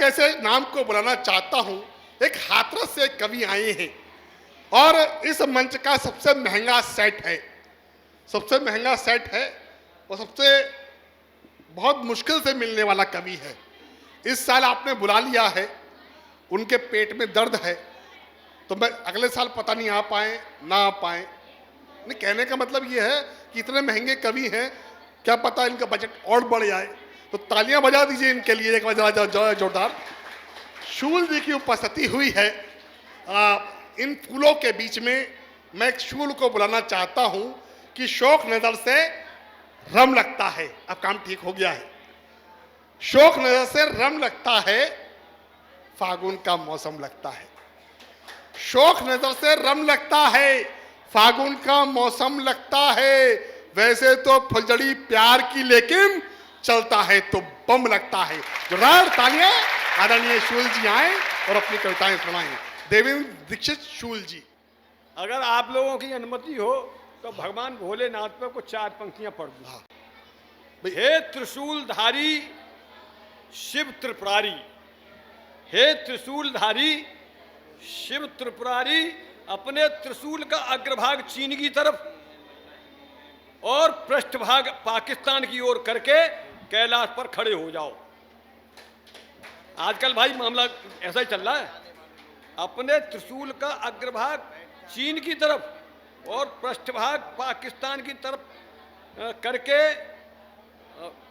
कैसे नाम को बुलाना चाहता हूं। एक हाथरस से कवि आए हैं और इस मंच का सबसे महंगा सेट है, सबसे महंगा सेट है और सबसे बहुत मुश्किल से मिलने वाला कवि है। इस साल आपने बुला लिया है, उनके पेट में दर्द है, तो मैं अगले साल पता नहीं आ पाए ना आ पाए। नहीं, कहने का मतलब ये है कि इतने महंगे कवि हैं, क्या पता इनका बजट और बढ़ जाए। तो तालियां बजा दीजिए इनके लिए एक बार जोरदार। शूल जी की उपस्थिति हुई है। इन फूलों के बीच में मैं एक शूल को बुलाना चाहता हूं कि शौक नजर से रम लगता है। अब काम ठीक हो गया है। शौक नजर से रम लगता है, फागुन का मौसम लगता है। शौक नजर से रम लगता है, फागुन का मौसम लगता है। वैसे तो फुलझड़ी प्यार की, लेकिन चलता है तो बम लगता है। जोरदार तालियां आदरणीय शूल जी आए और अपनी कविताएं सुनाएं। देवेंद्र दीक्षित शूल जी। अगर आप लोगों की अनुमति हो तो भगवान भोलेनाथ पर कुछ 4 पंक्तियां पढ़ दूं। हे त्रिशूलधारी शिव त्रिपुरारी, हे त्रिशूलधारी शिव त्रिपुरारी, अपने त्रिशूल का अग्रभाग चीन की तरफ और पृष्ठभाग पाकिस्तान की ओर करके कैलाश पर खड़े हो जाओ। आजकल भाई मामला ऐसा ही चल रहा है। अपने त्रिशूल का अग्रभाग चीन की तरफ और पृष्ठभाग पाकिस्तान की तरफ करके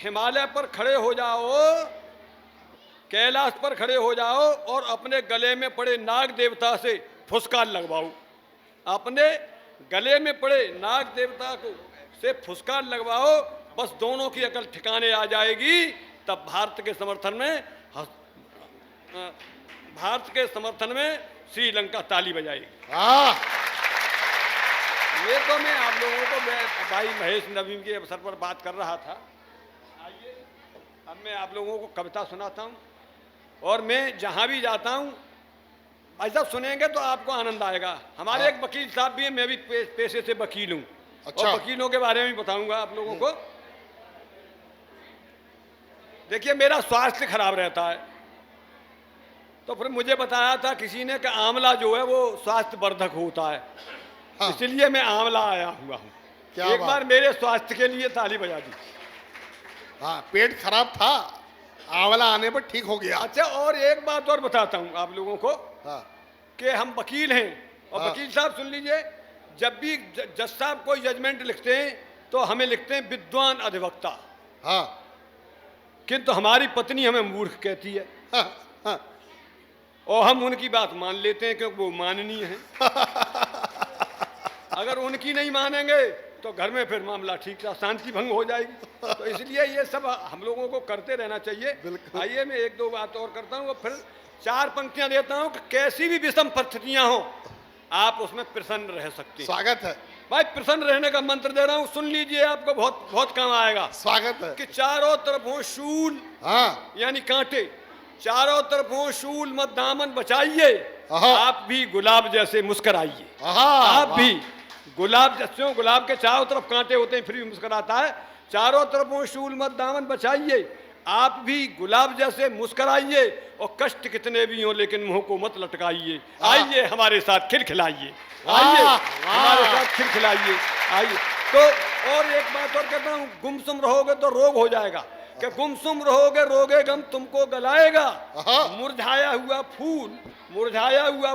हिमालय पर खड़े हो जाओ, कैलाश पर खड़े हो जाओ और अपने गले में पड़े नाग देवता से फुसकार लगवाओ। अपने गले में पड़े नाग देवता को से फुसकार लगवाओ। बस दोनों की अकल ठिकाने आ जाएगी, तब भारत के समर्थन में श्रीलंका ताली बजाएगी। ये तो मैं आप लोगों को भाई महेश नवीन के अवसर पर बात कर रहा था। आइए अब मैं आप लोगों को कविता सुनाता हूँ और मैं जहाँ भी जाता हूँ भाई साहब सुनेंगे तो आपको आनंद आएगा। हमारे एक वकील साहब भी हैं, मैं भी पेशे से वकील हूँ। अच्छा। और वकीलों के बारे में भी बताऊंगा आप लोगों को। देखिए मेरा स्वास्थ्य खराब रहता है, तो फिर मुझे बताया था किसी ने कि आंवला जो है वो स्वास्थ्य वर्धक होता है। हाँ। इसलिए मैं आंवला आया हुआ हूँ। एक बार मेरे स्वास्थ्य के लिए ताली बजा दी। हाँ, पेट खराब था, आंवला आने पर ठीक हो गया। अच्छा, और एक बात और बताता हूँ आप लोगों को। हाँ। कि हम वकील हैं और हाँ। वकील साहब सुन लीजिए, जब भी जज साहब कोई जजमेंट लिखते हैं तो हमें लिखते हैं विद्वान अधिवक्ता। हाँ। किंतु हमारी पत्नी हमें मूर्ख कहती है। हाँ। हाँ। और हम उनकी बात मान लेते हैं क्योंकि वो माननीय है। अगर उनकी नहीं मानेंगे तो घर में फिर मामला ठीक था, शांति भंग हो जाएगी। तो इसलिए ये सब हम लोगों को करते रहना चाहिए। आइए मैं 1-2 बात और करता हूँ और फिर 4 पंक्तियां देता हूँ कि कैसी भी विषम परिस्थितियां हो आप उसमें प्रसन्न रह सकते हैं। स्वागत है भाई, प्रसन्न रहने का मंत्र दे रहा हूँ, सुन लीजिए, आपको बहुत बहुत काम आएगा। स्वागत है। कि चारों तरफ हो शूल, हाँ, यानी कांटे, चारों तरफ हो शूल मत दामन बचाइए, आप भी गुलाब जैसे मुस्कुराइए। आप भी गुलाब जैसे, गुलाब के चारों तरफ कांटे होते हैं फिर भी मुस्कुराता है। चारों तरफ हो शूल मत दामन बचाइए, आप भी गुलाब जैसे मुस्कुराइए, और कष्ट कितने भी हों लेकिन मुंह को मत लटकाइए। आइए हमारे साथ खिलखिलाइए, आइए हमारे साथ खिलखिलाइए, आइए। तो और एक बात और कहता हूँ, गुमसुम रहोगे तो रोग हो जाएगा। कि गुमसुम रहोगे रोगे गम तुमको गलाएगा, मुरझाया हुआ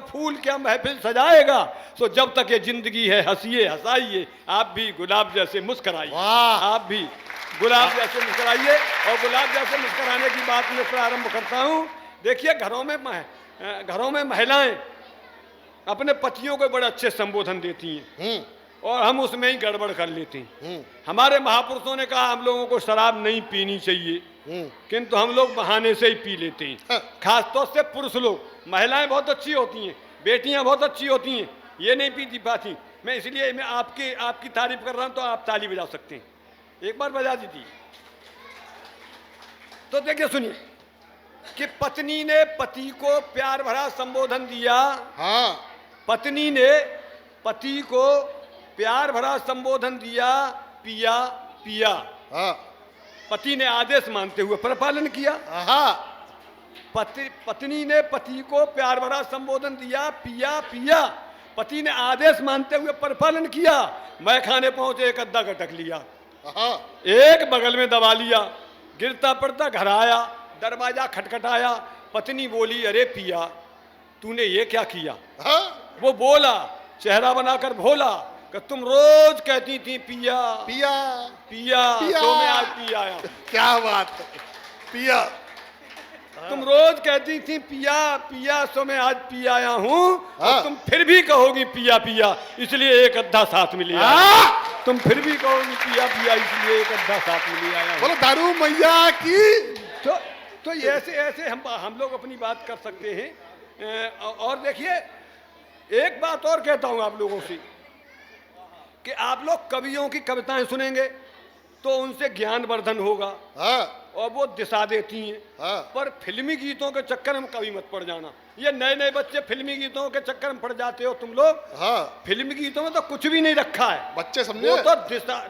फूल क्या महफिल सजाएगा। तो जब तक ये जिंदगी है हंसिए हंसाइए, आप भी गुलाब जैसे मुस्कुराइए, आप भी गुलाब जैसे मुस्कुराइए। और गुलाब जैसे मुस्कुराने की बात मैं प्रारंभ करता हूँ। देखिए घरों में महिलाएं अपने पतियों को बड़े अच्छे संबोधन देती हैं और हम उसमें ही गड़बड़ कर लेते हैं। हमारे महापुरुषों ने कहा हम लोगों को शराब नहीं पीनी चाहिए, किंतु हम लोग बहाने से ही पी लेते हैं। खासतौर से पुरुष लोग, महिलाएं बहुत अच्छी होती हैं, बेटियां बहुत अच्छी होती हैं, ये नहीं पीती पाती। मैं इसलिए मैं आपकी तारीफ कर रहा हूं, तो आप ताली बजा सकते हैं, एक बार बजा दीजिए। तो देखिए सुनिए कि पत्नी ने पति को प्यार भरा संबोधन दिया। हाँ, पत्नी ने पति को प्यार भरा संबोधन दिया, पिया पिया। हाँ। पति ने आदेश मानते हुए परिपालन किया। पत्नी ने पति को प्यार भरा संबोधन दिया, पिया पिया। पति ने आदेश मानते हुए परिपालन किया। मैं खाने पहुंचे, एक अद्धा गटक लिया, एक बगल में दबा लिया, गिरता पड़ता घर आया, दरवाजा खटखटाया। पत्नी बोली, अरे पिया तूने ये क्या किया? वो बोला, चेहरा बनाकर भोला, कि तुम रोज कहती थी पिया पिया पिया, तो मैं आज पी आया। क्या बात है, पिया। तुम रोज कहती थी पिया पिया, तो मैं आज पी आया हूँ। और तुम फिर भी कहोगी पिया पिया, इसलिए एक अद्धा साथ में लिया। तुम फिर भी कहोगी पिया पिया, इसलिए एक अद्धा साथ में लिया आया। बोलो दारू मैया की। तो ऐसे ऐसे हम लोग अपनी बात कर सकते हैं। और देखिए, एक बात और कहता हूँ आप लोगों से, कि आप लोग कवियों की कविताएं सुनेंगे तो उनसे ज्ञानवर्धन होगा, और वो दिशा देती हैं। पर फिल्मी गीतों के चक्कर में कभी मत पड़ जाना। ये नए नए बच्चे फिल्मी गीतों के चक्कर में पड़ जाते हो तुम लोग। फिल्मी गीतों में तो कुछ भी नहीं रखा है, बच्चे समझे, वो तो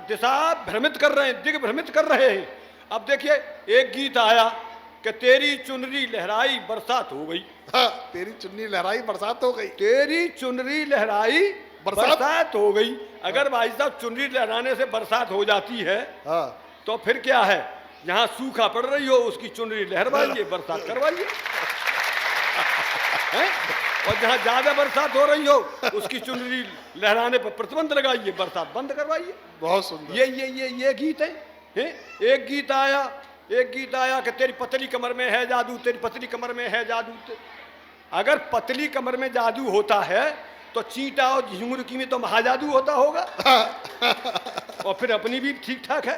दिशा भ्रमित कर रहे हैं, दिग्भ्रमित कर रहे हैं। अब देखिए, एक गीत आया कि तेरी चुनरी लहराई बरसात हो गई। तेरी चुन्नी लहराई बरसात हो गई। तेरी चुनरी लहराई बरसात हो गई। अगर भाई साहब चुनरी लहराने से बरसात हो जाती है, तो फिर क्या है? जहां सूखा पड़ रही हो उसकी चुनरी लहरवाइए, बरसात करवाइए। और जहां ज्यादा बरसात हो रही हो उसकी चुनरी लहराने पर प्रतिबंध लगाइए, बरसात बंद करवाइए। बहुत सुंदर। ये गीत है। एक गीत आया कि तेरी पतली कमर में है जादू, तेरी पतली कमर में है जादू। अगर पतली कमर में जादू होता है तो चींटा और झिंगुर की में तो महाजादू होता होगा। और फिर अपनी भी ठीक ठाक है।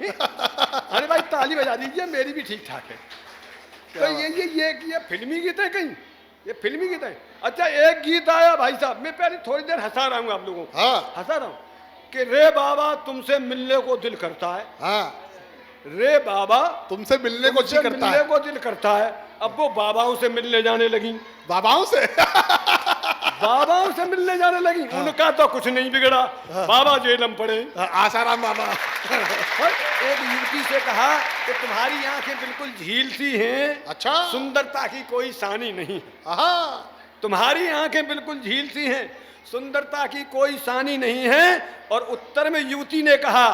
अरे भाई ताली बजा दीजिए, मेरी भी ठीक ठाक है। तो ये फिल्मी गीत है, कहीं ये फिल्मी गीत है। अच्छा, एक गीत आया भाई साहब, मैं पहले थोड़ी देर हंसा रहा हूँ आप लोगों को, हंसा रहा हूँ कि रे बाबा तुमसे मिलने को दिल करता है। रे बाबा तुमसे मिलने को दिल करता है। अब वो बाबाओं से मिलने जाने लगी। बाबाओं से बाबाओं से मिलने जाने लगी। उनका तो कुछ नहीं बिगड़ा, बाबा जेलम पड़े। आसाराम बाबा। एक युवती से कहा कि तुम्हारी आंखें बिल्कुल झील सी हैं, अच्छा, सुंदरता की कोई सानी नहीं। तुम्हारी आंखें बिल्कुल झील सी हैं, सुंदरता की कोई सानी नहीं है। और उत्तर में युवती ने कहा,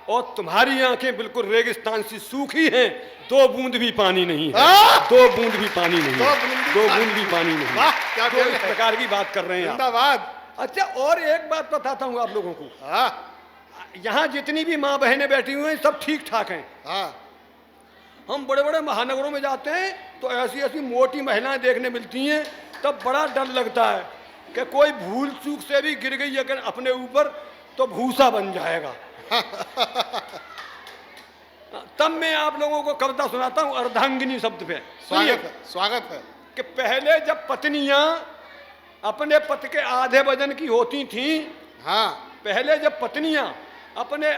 और तुम्हारी आंखें बिल्कुल रेगिस्तान सी सूखी हैं, दो बूंद भी पानी नहीं है। दो बूंद भी पानी नहीं है, दो बूंद भी पानी नहीं है। क्या तो इस प्रकार की बात कर रहे हैं आप। अच्छा, और एक बात बताता हूँ आप लोगों को। यहाँ जितनी भी माँ बहनें बैठी हुई हैं सब ठीक ठाक हैं। हम बड़े बड़े महानगरों में जाते हैं तो ऐसी ऐसी मोटी महिलाएं देखने मिलती हैं, तब बड़ा डर लगता है कि कोई भूल चूक से भी गिर गई अगर अपने ऊपर तो भूसा बन जाएगा। तब मैं आप लोगों को कविता सुनाता हूं अर्धांगिनी शब्द पे। स्वागत है कि पहले जब पत्नियां अपने पति के आधे वजन की होती थीं, पहले जब पत्नियां अपने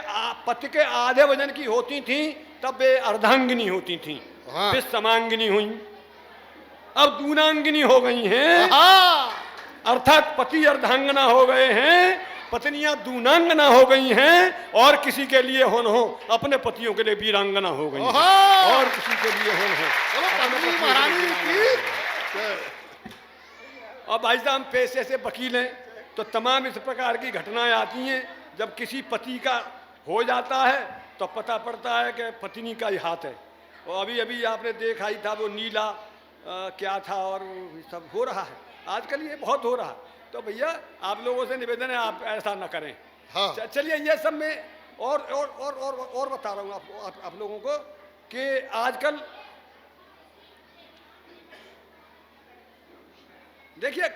पति के आधे वजन की होती थीं तब वे अर्धांगिनी होती थीं, फिर समांगिनी हुई, अब दूनांगिनी हो गई हैं। अर्थात पति अर्धांगना हो गए हैं, पत्नियां दूनांगना हो गई हैं, और किसी के लिए हो अपने पतियों के लिए वीरांगना हो गई हैं, और किसी के लिए और भाई साहब पेशे से वकील हैं तो तमाम इस प्रकार की घटनाएं आती हैं। जब किसी पति का हो जाता है तो पता पड़ता है कि पत्नी का ही हाथ है। और अभी अभी आपने देखा ही था वो नीला क्या था, और सब हो रहा है आजकल, ये बहुत हो रहा है। तो भैया आप लोगों से निवेदन है आप ऐसा ना करें। चलिए, ये सब मैं और बता रहा हूँ आप लोगों को कि आजकल देखिए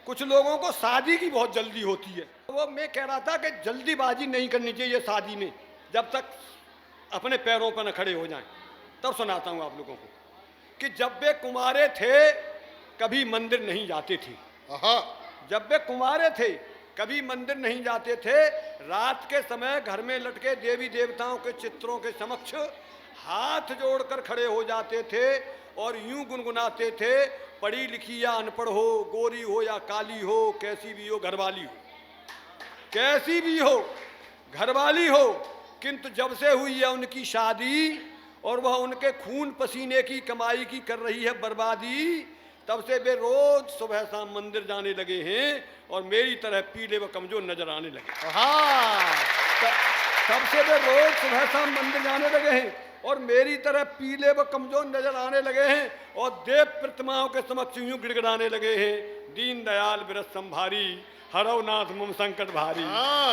कुछ लोगों को शादी की बहुत जल्दी होती है। वो मैं कह रहा था कि जल्दीबाजी नहीं करनी चाहिए शादी में, जब तक अपने पैरों पर न खड़े हो जाएं। तब सुनाता हूँ आप लोगों को कि जब वे कुंवारे थे कभी मंदिर नहीं जाते थे। जब वे कुंवारे थे कभी मंदिर नहीं जाते थे। रात के समय घर में लटके देवी देवताओं के चित्रों के समक्ष हाथ जोड़कर खड़े हो जाते थे और यूं गुनगुनाते थे, पढ़ी लिखी या अनपढ़ हो, गोरी हो या काली हो, कैसी भी हो घरवाली हो, कैसी भी हो घरवाली हो, किंतु जब से हुई है उनकी शादी और वह उनके खून पसीने की कमाई की कर रही है बर्बादी, तब से वे रोज सुबह शाम मंदिर जाने लगे हैं और मेरी तरह पीले व कमजोर नजर आने लगे। तब से वे रोज सुबह शाम मंदिर जाने लगे हैं और मेरी तरह पीले व कमजोर नजर आने लगे हैं और देव प्रतिमाओं के समक्ष यूं गिड़गिड़ाने लगे हैं, दीन दयाल विरस संभारी हरव नाथ मम संकट भारी,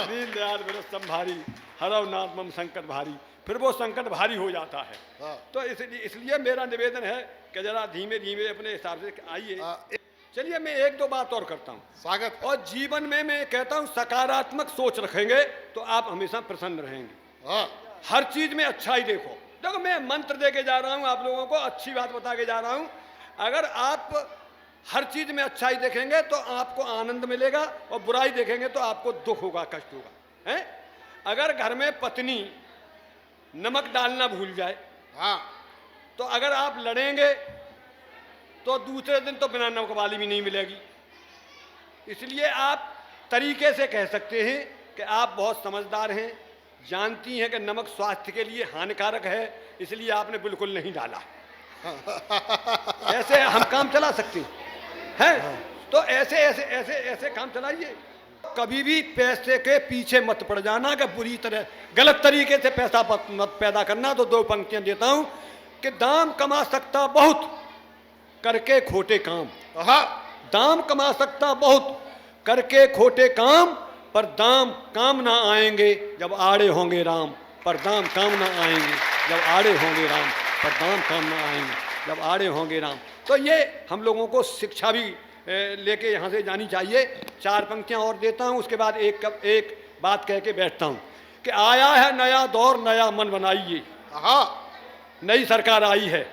दीन दयाल विरस संभारी हरव नाथ मम संकट भारी। फिर वो संकट भारी हो जाता है। तो इसलिए मेरा निवेदन है कि जरा धीमे धीमे अपने हिसाब से आइए। चलिए मैं एक दो बात और करता हूँ। स्वागत। और जीवन में मैं कहता हूँ सकारात्मक सोच रखेंगे तो आप हमेशा प्रसन्न रहेंगे। हर चीज में अच्छा ही देखो। देखो मैं मंत्र दे के जा रहा हूँ आप लोगों को, अच्छी बात बता के जा रहा हूँ। अगर आप हर चीज में अच्छाई देखेंगे तो आपको आनंद मिलेगा और बुराई देखेंगे तो आपको दुख होगा, कष्ट होगा। है अगर घर में पत्नी नमक डालना भूल जाए, तो अगर आप लड़ेंगे तो दूसरे दिन तो बिना नमक वाली भी नहीं मिलेगी। इसलिए आप तरीके से कह सकते हैं कि आप बहुत समझदार हैं, जानती हैं कि नमक स्वास्थ्य के लिए हानिकारक है, इसलिए आपने बिल्कुल नहीं डाला। ऐसे हम काम चला सकते हैं। तो ऐसे ऐसे ऐसे ऐसे काम चलाइए। कभी भी पैसे के पीछे मत पड़ जाना कि बुरी तरह गलत तरीके से पैसा मत पैदा करना। तो दो पंक्तियां देता हूं कि दाम कमा सकता बहुत करके खोटे काम। दाम कमा सकता बहुत करके खोटे काम, पर दाम काम ना आएंगे जब आड़े होंगे राम। पर दाम काम ना आएंगे जब आड़े होंगे राम। पर दाम काम ना आएंगे जब आड़े होंगे राम। तो ये हम लोगों को शिक्षा भी लेके यहाँ से जानी चाहिए। चार पंक्तियाँ और देता हूँ, उसके बाद एक बात कह के बैठता हूँ कि आया है नया दौर, नया मन बनाइए। नई सरकार आई है,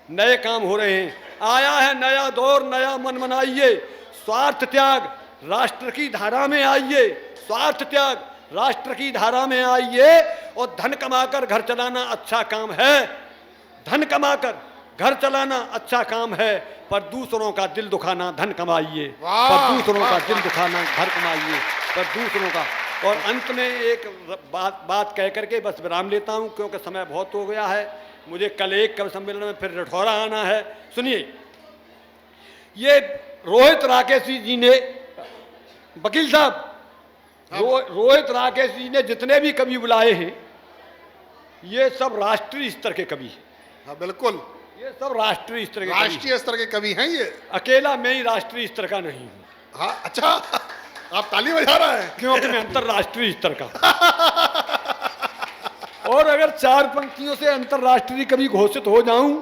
नए काम हो रहे हैं। आया है नया दौर, नया मन बनाइए। स्वार्थ त्याग राष्ट्र की धारा में आइए। स्वार्थ त्याग राष्ट्र की धारा में आइए। और धन कमाकर घर चलाना अच्छा काम है। धन कमाकर घर चलाना अच्छा काम है, पर दूसरों का दिल दुखाना धन कमाइए। पर दूसरों का दिल दुखाना घर कमाइए। पर दूसरों का। और अंत में एक बात कह करके बस विराम लेता हूं, क्योंकि समय बहुत हो गया है। मुझे कल एक कवि सम्मेलन में फिर रठौरा आना है। सुनिए, ये रोहित राकेशी जी ने, वकील साहब, रोहित राकेश जी ने जितने भी कवि बुलाए हैं ये सब राष्ट्रीय स्तर के कवि हैं। हाँ बिल्कुल, ये सब राष्ट्रीय स्तर के, राष्ट्रीय स्तर के कवि हैं। ये अकेला मैं ही राष्ट्रीय स्तर का नहीं हूँ। हाँ अच्छा, आप ताली बजा रहे हैं। क्योंकि मैं अंतरराष्ट्रीय स्तर का। और अगर चार पंक्तियों से अंतरराष्ट्रीय कवि घोषित हो जाऊं,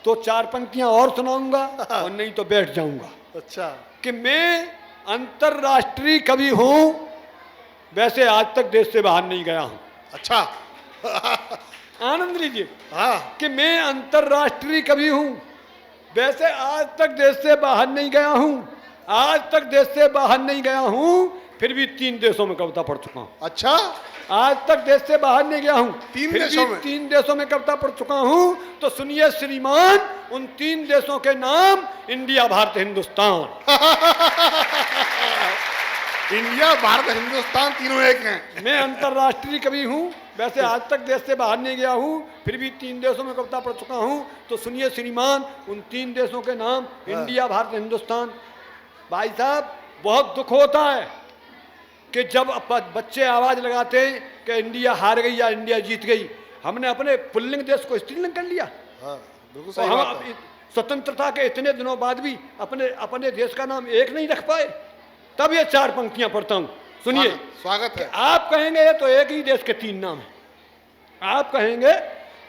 तो चार पंक्तियां और सुनाऊंगा और नहीं तो बैठ जाऊंगा। अच्छा, कि मैं अंतरराष्ट्रीय कवि हूं, वैसे आज तक देश से बाहर नहीं गया हूं। अच्छा, आनंद लीजिए। कि मैं अंतरराष्ट्रीय कवि हूं, वैसे आज तक देश से बाहर नहीं गया हूं। आज तक देश से बाहर नहीं गया हूं, फिर भी 3 देशों में कविता पढ़ चुका हूं। अच्छा, आज तक देश से बाहर नहीं गया हूं, 3 देशों में, 3 देशों में कविता पढ़ चुका हूं। तो सुनिए श्रीमान, उन 3 देशों के नाम इंडिया, भारत, हिंदुस्तान। इंडिया, भारत, हिंदुस्तान तीनों एक हैं। मैं अंतरराष्ट्रीय कवि हूं, वैसे आज तक देश से बाहर नहीं गया हूं, फिर भी 3 देशों में कविता पढ़ चुका हूं। तो सुनिए श्रीमान, उन 3 देशों के नाम इंडिया, भारत, हिंदुस्तान। भाई साहब, बहुत दुख होता है कि जब बच्चे आवाज लगाते हैं कि इंडिया हार गई या इंडिया जीत गई। हमने अपने पुल्लिंग देश को स्त्रीलिंग कर लिया। बिल्कुल सही बात है। स्वतंत्रता के इतने दिनों बाद भी अपने देश का नाम एक नहीं रख पाए। तब ये 4 पंक्तियां पढ़ता हूं, सुनिए। स्वागत है। आप कहेंगे ये तो एक ही देश के 3 नाम है। आप कहेंगे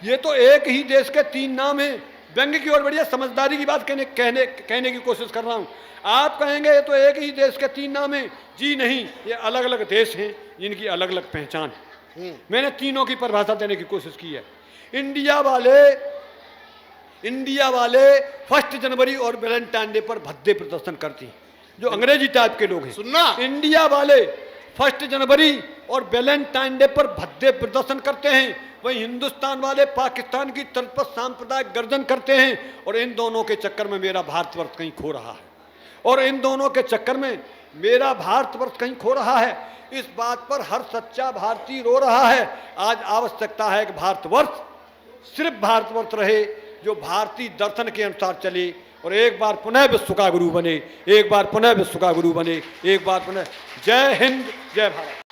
ये तो एक ही देश के 3 नाम है। व्यंग्य की ओर बढ़िया, समझदारी की बात कहने की कोशिश कर रहा हूं। आप कहेंगे ये तो एक ही देश के 3 नाम हैं। जी नहीं, ये अलग अलग देश हैं जिनकी अलग अलग पहचान है। मैंने तीनों की परिभाषा देने की कोशिश की है। इंडिया वाले 1 जनवरी और वैलेंटाइन डे पर भद्दे प्रदर्शन करती हैं, जो अंग्रेजी टाइप के लोग हैं। सुनना, इंडिया वाले 1 जनवरी और वैलेंटाइन डे पर भद्दे प्रदर्शन करते हैं, वहीं हिंदुस्तान वाले पाकिस्तान की तर्ज पर सांप्रदायिक गर्जन करते हैं। और इन दोनों के चक्कर में मेरा भारतवर्ष कहीं खो रहा है। और इन दोनों के चक्कर में मेरा भारतवर्ष कहीं खो रहा है। इस बात पर हर सच्चा भारतीय रो रहा है। आज आवश्यकता है कि भारतवर्ष सिर्फ भारतवर्ष रहे, जो भारतीय दर्शन के अनुसार चले और एक बार पुनः विश्व का गुरु बने, एक बार पुनः विश्व का गुरु बने, एक बार पुनः। जय हिंद, जय भारत।